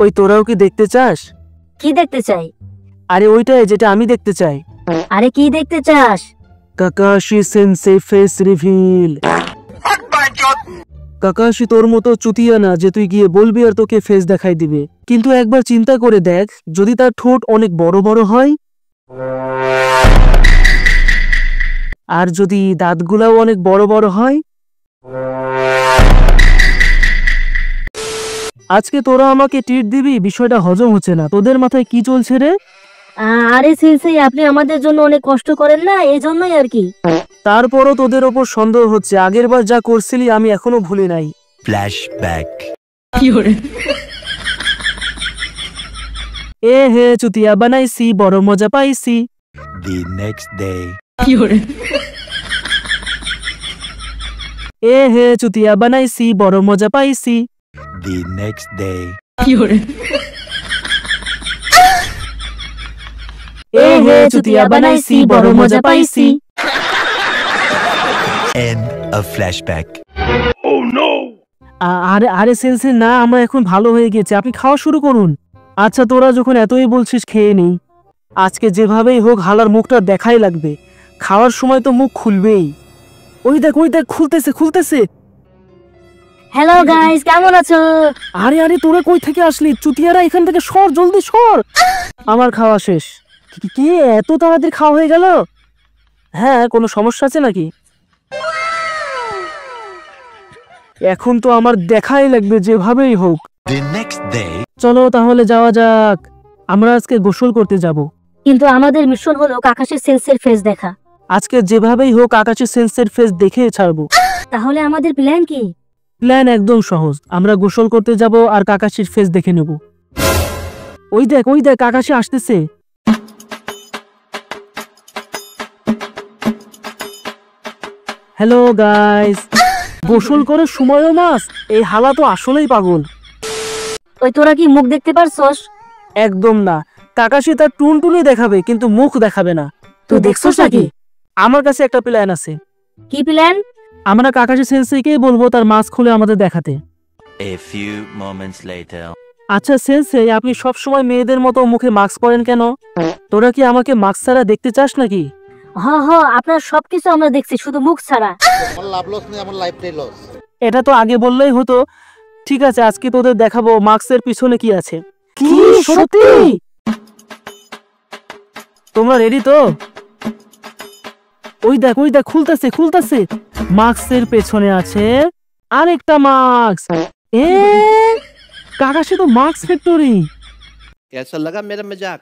ওই তোরাও কি দেখতে চাস? কি দেখতে চাই? আরে ওইটাই যেটা আমি দেখতে চাই। আরে কি দেখতে চাস? Kakashi সেন্সেই face reveal. কাকাশি তোর মতো চুতিয়া না যে তুই গিয়ে বলবি আর তোকে ফেস দেখাই দিবে। কিন্তু একবার চিন্তা করে দেখ, যদি তার ঠোঁট অনেক বড় বড় হয় আর যদি দাঁতগুলাও অনেক বড় বড় হয়। আজকে তোরা আমাকে ট্রিট দিবি, বিষয়টা হজম হচ্ছে না। তোদের মাথায় কি চলছে রে? আরে সেন্সেই, আপনি আমাদের জন্য অনেক কষ্ট করেন না, এই জন্যই আর কি। তারপরও তোদের ওপর সন্দেহ হচ্ছে। আগেরবার যা করছিলি আমি এখনো ভুলি নাই। ফ্ল্যাশব্যাক। এ হে চুতিয়া বানাইছি, বড় মজা পাইছি। The next day. এ হে চুতিয়া বানাইছি, বড় মজা পাইছি। The next day. এ হে চুতিয়া বানাইছি, বড় মজা পাইছি। End of flashback. আরে আরে সেন্সে না, আমরা এখন ভালো হয়ে গেছে, আপনি খাওয়া শুরু করুন। আচ্ছা তোরা যখন এতই বলছিস খেয়ে নেই। আজকে যেভাবেই হোক হালার মুখটা দেখাই লাগবে। খাওয়ার সময় তো মুখ খুলবেই। ওই দেখ খুলতেছে খুলতেছে। হ্যালো গাইস, কেমন আছো? আরে আরে তোরা কই থেকে আসলি? চুতিয়ারা এখান থেকে সর, জলদি সর। আমার খাওয়া শেষ। কি এত তাড়াতাড়ি খাওয়া হয়ে গেল? হ্যাঁ, কোনো সমস্যা আছে নাকি? এখন তো আমার দেখাই লাগবে যেভাবেই হোক। The next day. চলো তাহলে যাওয়া যাক। আমরা আজকে গোসল করতে যাব। কিন্তু আমাদের মিশন হলো কাকাশের সেন্সের ফেস দেখা। আজকে যেভাবেই হোক আকাশের সেন্সের ফেস দেখে ছাড়বো। তাহলে আমাদের প্ল্যান কি? প্ল্যান একদম সহজ। আমরা গোসল করতে যাব আর কাকাশির ফেস দেখে নেব। ওই দেখ কাকাশি আসতেছে। হ্যালো গাইস, গোসল করার সময়ও মাস? এই হালা তো আসলেই পাগল। ওই তোরা কি মুখ দেখতে পারছস? একদম না। কাকাশি তার টুনটুনি দেখাবে কিন্তু মুখ দেখাবে না। তুই দেখছস নাকি? আমার কাছে একটা প্ল্যান আছে। কি প্ল্যান? আমরা কাকাশি সেন্সেইকে বলবো তার মাস্ক খুলে আমাদের দেখাতে। A few moments later. আচ্ছা সেন্সেই, আপনি সব সময় মেয়েদের মতো মুখে মাস্ক পরেন কেন? তোরা কি আমাকে মাস্ক ছাড়া দেখতে চাস নাকি? আপনার সবকিছু আমরা দেখছি, শুধু মুখ ছাড়া। আমার লাভ লস নেই, আমার লাইফটাই লস। এটা তো আগে বললেই হতো। ঠিক আছে, আজকে তোদের দেখাবো মাস্কের পিছনে কি আছে। কি সত্যি? তোমরা রেডি তো? ওই দেখ খুলতেছে। মাস্কের পেছনে আছে আরেকটা মাস্ক। কাকাশি তো মাস্ক ফ্যাক্টরি। कैसा लगा मेरा मजाक?